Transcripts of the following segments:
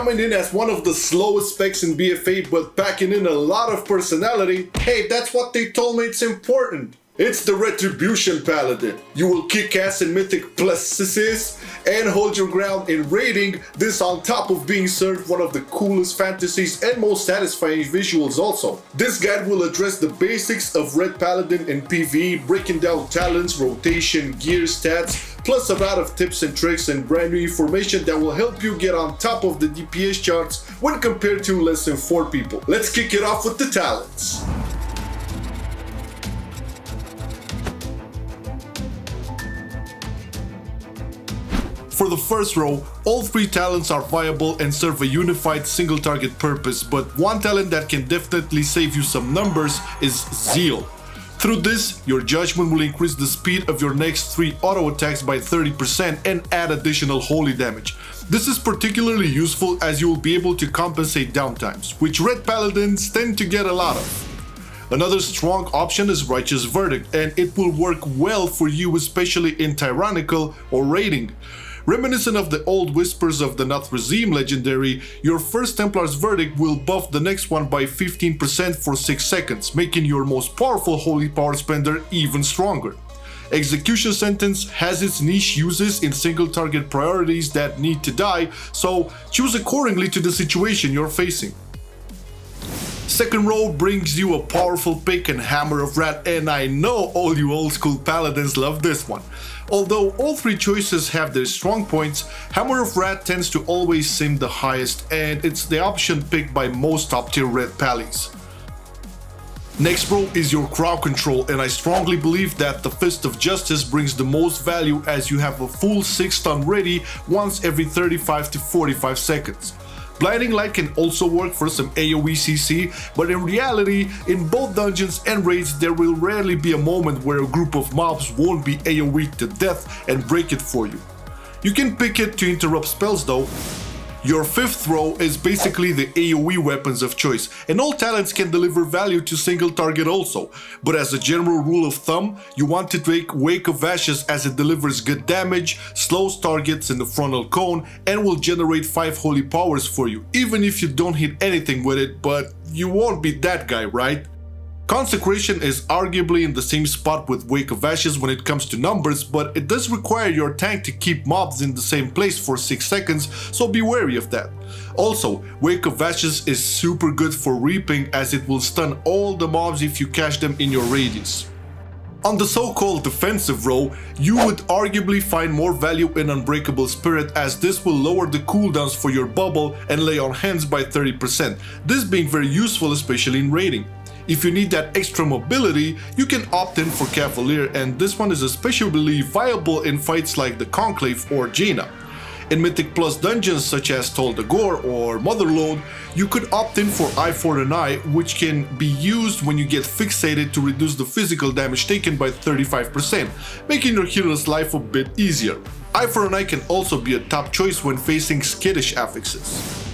Coming in as one of the slowest specs in BFA but packing in a lot of personality, hey, that's what they told me it's important. It's the Retribution Paladin. You will kick ass in Mythic pluses and hold your ground in raiding, this on top of being served one of the coolest fantasies and most satisfying visuals also. This guide will address the basics of Ret Paladin in PvE, breaking down talents, rotation, gear, stats, plus a lot of tips and tricks and brand new information that will help you get on top of the DPS charts when compared to less than 4 people. Let's kick it off with the talents. For the first row, all 3 talents are viable and serve a unified single target purpose, but one talent that can definitely save you some numbers is Zeal. Through this, your judgment will increase the speed of your next 3 auto attacks by 30% and add additional holy damage. This is particularly useful as you will be able to compensate downtimes, which Ret Paladins tend to get a lot of. Another strong option is Righteous Verdict, and it will work well for you especially in Tyrannical or Raiding. Reminiscent of the old Whispers of the Nathrezim legendary, your first Templar's Verdict will buff the next one by 15% for 6 seconds, making your most powerful holy power spender even stronger. Execution Sentence has its niche uses in single target priorities that need to die, so choose accordingly to the situation you're facing. Second row brings you a powerful pick and Hammer of Rat, and I know all you old school paladins love this one. Although all 3 choices have their strong points, Hammer of Rat tends to always seem the highest, and it's the option picked by most top tier Ret Pallies. Next row is your crowd control, and I strongly believe that the Fist of Justice brings the most value as you have a full 6 stun ready once every 35 to 45 seconds. Blinding Light can also work for some AoE CC, but in reality, in both dungeons and raids there will rarely be a moment where a group of mobs won't be AoE to death and break it for you. You can pick it to interrupt spells though. Your fifth row is basically the AoE weapons of choice, and all talents can deliver value to single target also, but as a general rule of thumb, you want to take Wake of Ashes as it delivers good damage, slows targets in the frontal cone, and will generate 5 holy powers for you, even if you don't hit anything with it, but you won't be that guy, right? Consecration is arguably in the same spot with Wake of Ashes when it comes to numbers, but it does require your tank to keep mobs in the same place for 6 seconds, so be wary of that. Also, Wake of Ashes is super good for reaping as it will stun all the mobs if you catch them in your radius. On the so-called defensive row, you would arguably find more value in Unbreakable Spirit as this will lower the cooldowns for your bubble and lay on hands by 30%, this being very useful especially in raiding. If you need that extra mobility, you can opt in for Cavalier, and this one is especially viable in fights like the Conclave or Jaina. In Mythic Plus dungeons such as Tol Dagor or Motherlode, you could opt in for Eye for an Eye, which can be used when you get fixated to reduce the physical damage taken by 35%, making your hero's life a bit easier. Eye for an Eye can also be a top choice when facing skittish affixes.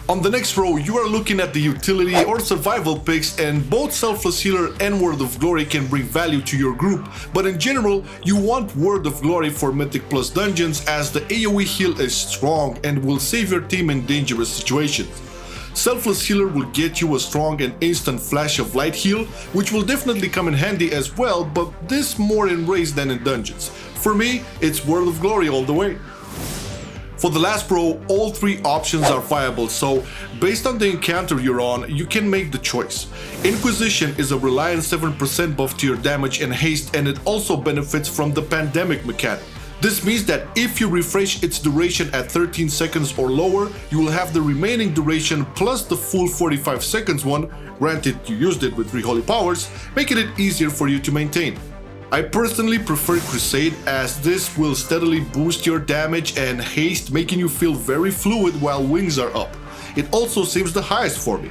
On the next row, you are looking at the utility or survival picks, and both Selfless Healer and Word of Glory can bring value to your group, but in general, you want Word of Glory for Mythic Plus dungeons as the AoE heal is strong and will save your team in dangerous situations. Selfless Healer will get you a strong and instant flash of light heal, which will definitely come in handy as well, but this more in raids than in dungeons. For me, it's Word of Glory all the way. For the last row, all 3 options are viable, so based on the encounter you're on, you can make the choice. Inquisition is a reliant 7% buff to your damage and haste, and it also benefits from the pandemic mechanic. This means that if you refresh its duration at 13 seconds or lower, you will have the remaining duration plus the full 45 seconds one, granted you used it with 3 holy powers, making it easier for you to maintain. I personally prefer Crusade as this will steadily boost your damage and haste, making you feel very fluid while wings are up. It also seems the highest for me.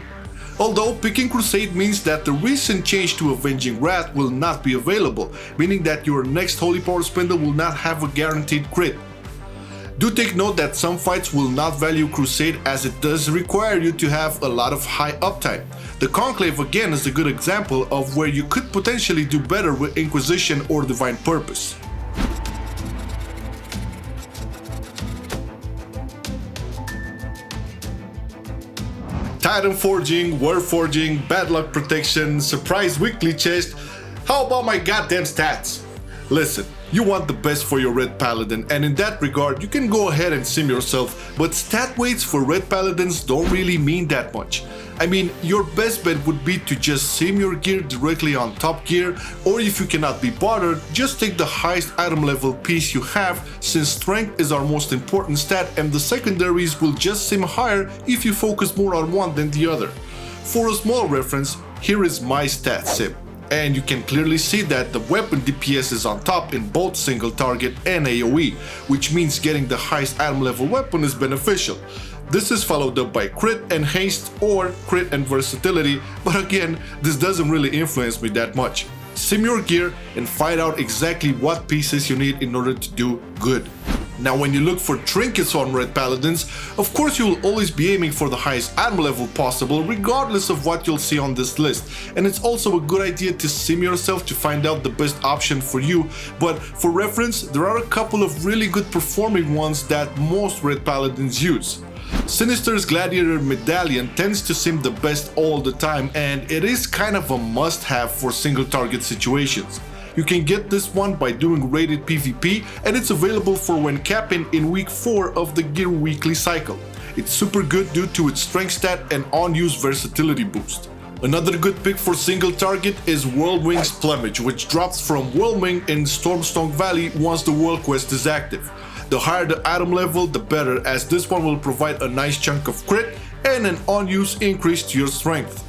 Although picking Crusade means that the recent change to Avenging Wrath will not be available, meaning that your next holy power spender will not have a guaranteed crit. Do take note that some fights will not value Crusade as it does require you to have a lot of high uptime. The Conclave again is a good example of where you could potentially do better with Inquisition or Divine Purpose. Titan Forging, War Forging, Bad Luck Protection, Surprise Weekly Chest. How about my goddamn stats? Listen, you want the best for your Ret Paladin, and in that regard, you can go ahead and sim yourself, but stat weights for Ret Paladins don't really mean that much. I mean, your best bet would be to just sim your gear directly on top gear, or if you cannot be bothered, just take the highest item level piece you have, since strength is our most important stat and the secondaries will just sim higher if you focus more on one than the other. For a small reference, here is my stat sim. And you can clearly see that the weapon DPS is on top in both single target and AoE, which means getting the highest item level weapon is beneficial. This is followed up by crit and haste or crit and versatility, but again, this doesn't really influence me that much. Sim your gear and find out exactly what pieces you need in order to do good. Now, when you look for trinkets on Ret Paladins, of course you will always be aiming for the highest item level possible regardless of what you'll see on this list, and it's also a good idea to sim yourself to find out the best option for you, but for reference, there are a couple of really good performing ones that most Ret Paladins use. Sinister's Gladiator Medallion tends to sim the best all the time, and it is kind of a must-have for single target situations. You can get this one by doing rated PvP, and it's available for when capping in week 4 of the gear weekly cycle. It's super good due to its strength stat and on-use versatility boost. Another good pick for single target is Whirlwing's Plumage, which drops from Whirlwind in Stormstone Valley once the World Quest is active. The higher the item level, the better, as this one will provide a nice chunk of crit and an on-use increase to your strength.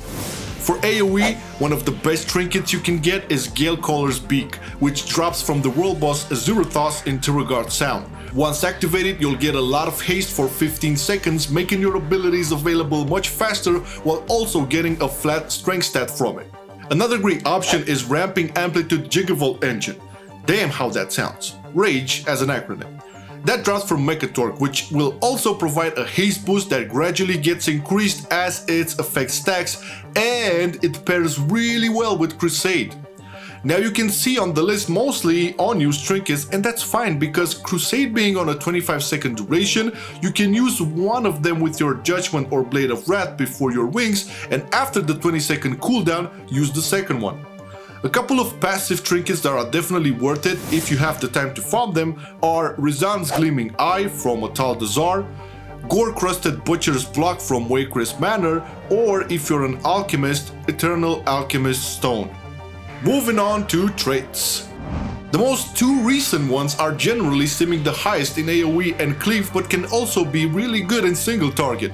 For AoE, one of the best trinkets you can get is Galecaller's Beak, which drops from the world boss Azurathos in Tiragard Sound. Once activated, you'll get a lot of haste for 15 seconds, making your abilities available much faster while also getting a flat strength stat from it. Another great option is Ramping Amplitude Gigavolt Engine. Damn how that sounds. RAGE as an acronym. That drops from Mechatorque, which will also provide a haste boost that gradually gets increased as its effect stacks, and it pairs really well with Crusade. Now you can see on the list mostly on-use trinkets, and that's fine because Crusade being on a 25-second duration, you can use one of them with your Judgment or Blade of Wrath before your wings, and after the 20-second cooldown, use the second one. A couple of passive trinkets that are definitely worth it if you have the time to farm them are Rizan's Gleaming Eye from Atal Dazar, Gore-Crusted Butcher's Block from Waycrest Manor, or if you're an alchemist, Eternal Alchemist Stone. Moving on to traits. The most two recent ones are generally simming the highest in AoE and cleave, but can also be really good in single target.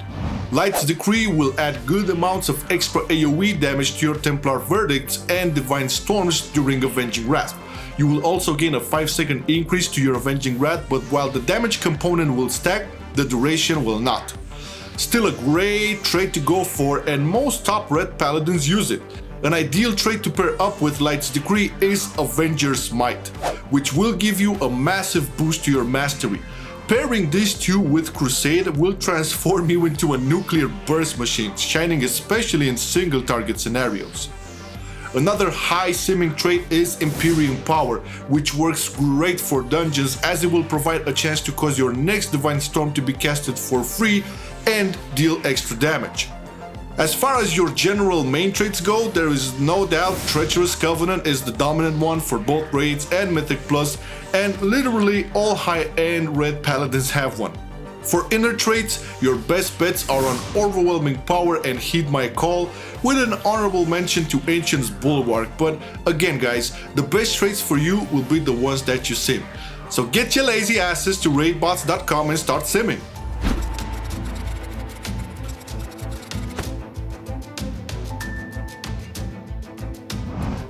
Light's Decree will add good amounts of extra AoE damage to your Templar Verdicts and Divine Storms during Avenging Wrath. You will also gain a 5-second increase to your Avenging Wrath, but while the damage component will stack, the duration will not. Still a great trait to go for, and most top Ret Paladins use it. An ideal trait to pair up with Light's Decree is Avenger's Might, which will give you a massive boost to your mastery. Pairing these two with Crusade will transform you into a nuclear burst machine, shining especially in single target scenarios. Another high simming trait is Imperium Power, which works great for dungeons as it will provide a chance to cause your next Divine Storm to be casted for free and deal extra damage. As far as your general main traits go, there is no doubt Treacherous Covenant is the dominant one for both Raids and Mythic Plus, and literally all high-end Ret Paladins have one. For inner traits, your best bets are on Overwhelming Power and Heed My Call, with an honorable mention to Ancient's Bulwark, but again guys, the best traits for you will be the ones that you sim. So get your lazy asses to raidbots.com and start simming.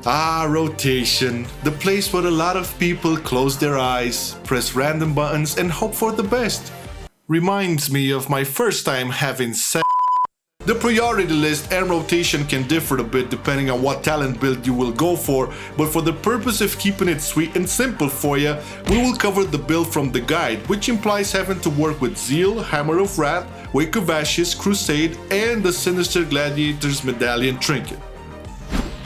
Ah, rotation, the place where a lot of people close their eyes, press random buttons and hope for the best. Reminds me of my first time having sex. The priority list and rotation can differ a bit depending on what talent build you will go for, but for the purpose of keeping it sweet and simple for you, we will cover the build from the guide, which implies having to work with Zeal, Hammer of Wrath, Wake of Ashes, Crusade, and the Sinister Gladiator's Medallion trinket.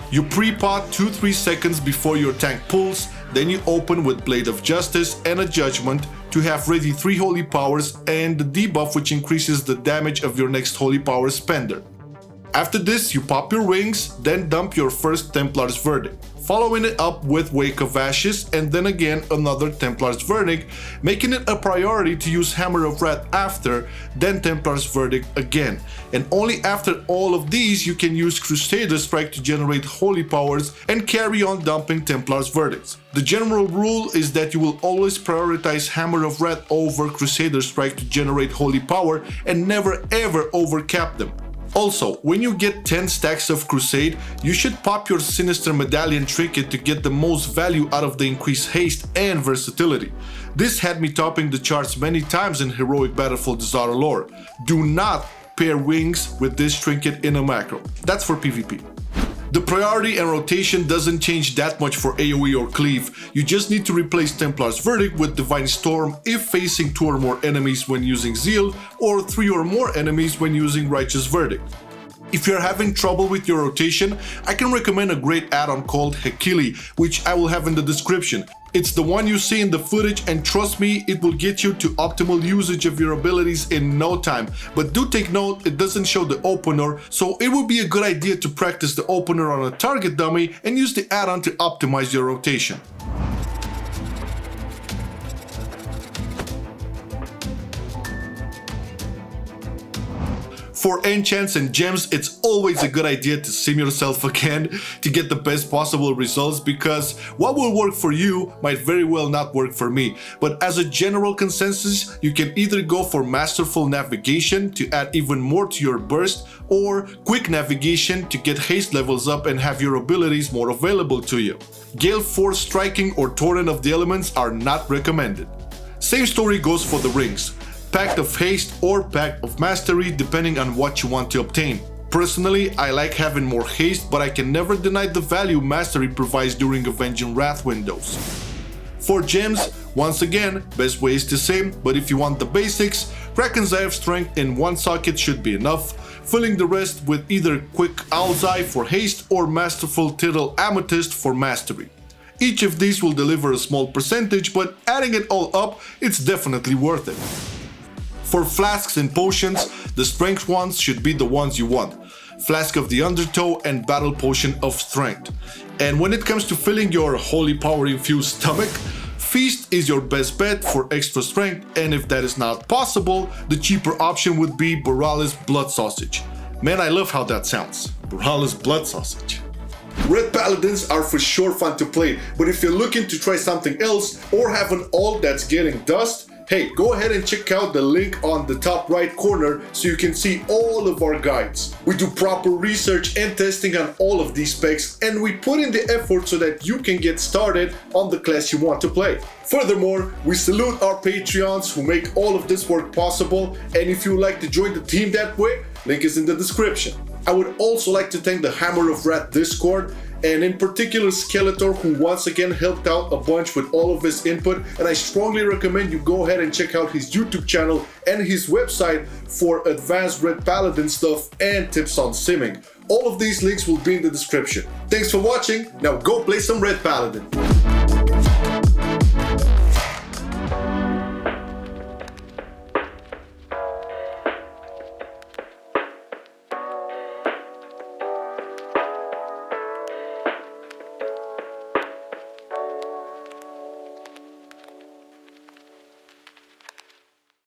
You pre-pot 2-3 seconds before your tank pulls, then you open with Blade of Justice and a Judgment to have ready 3 Holy Powers and the debuff which increases the damage of your next Holy Power spender. After this, you pop your wings, then dump your first Templar's Verdict, following it up with Wake of Ashes and then again another Templar's Verdict, making it a priority to use Hammer of Wrath after, then Templar's Verdict again. And only after all of these you can use Crusader Strike to generate holy powers and carry on dumping Templar's Verdicts. The general rule is that you will always prioritize Hammer of Wrath over Crusader Strike to generate holy power and never ever overcap them. Also, when you get 10 stacks of Crusade, you should pop your Sinister Medallion trinket to get the most value out of the increased haste and versatility. This had me topping the charts many times in Heroic Battlefield Zara lore. Do not pair wings with this trinket in a macro. That's for PvP. The priority and rotation doesn't change that much for AoE or cleave. You just need to replace Templar's Verdict with Divine Storm if facing 2 or more enemies when using Zeal, or 3 or more enemies when using Righteous Verdict. If you're having trouble with your rotation, I can recommend a great add-on called Hekili, which I will have in the description. It's the one you see in the footage, and trust me, it will get you to optimal usage of your abilities in no time. But do take note, it doesn't show the opener, so it would be a good idea to practice the opener on a target dummy and use the add-on to optimize your rotation. For enchants and gems, it's always a good idea to sim yourself again to get the best possible results, because what will work for you might very well not work for me. But as a general consensus, you can either go for Masterful Navigation to add even more to your burst, or Quick Navigation to get haste levels up and have your abilities more available to you. Gale Force Striking or Torrent of the Elements are not recommended. Same story goes for the rings. Pact of Haste or Pact of Mastery, depending on what you want to obtain. Personally, I like having more haste, but I can never deny the value Mastery provides during Avenging Wrath windows. For gems, once again, best way is the same, but if you want the basics, Kraken's Eye of Strength in one socket should be enough, filling the rest with either Quick Owl's Eye for haste or Masterful Tittle Amethyst for mastery. Each of these will deliver a small percentage, but adding it all up, it's definitely worth it. For flasks and potions, the strength ones should be the ones you want. Flask of the Undertow and Battle Potion of Strength. And when it comes to filling your holy power infused stomach, Feast is your best bet for extra strength, and if that is not possible, the cheaper option would be Borealis Blood Sausage. Man, I love how that sounds. Borealis Blood Sausage. Ret Paladins are for sure fun to play, but if you're looking to try something else or have an ult that's getting dust, hey, go ahead and check out the link on the top right corner so you can see all of our guides. We do proper research and testing on all of these specs, and we put in the effort so that you can get started on the class you want to play. Furthermore, we salute our Patreons who make all of this work possible, and if you would like to join the team that way, link is in the description. I would also like to thank the Hammer of Wrath Discord, and in particular Skeletor, who once again helped out a bunch with all of his input, and I strongly recommend you go ahead and check out his YouTube channel and his website for advanced Ret Paladin stuff and tips on simming. All of these links will be in the description. Thanks for watching, now go play some Ret Paladin.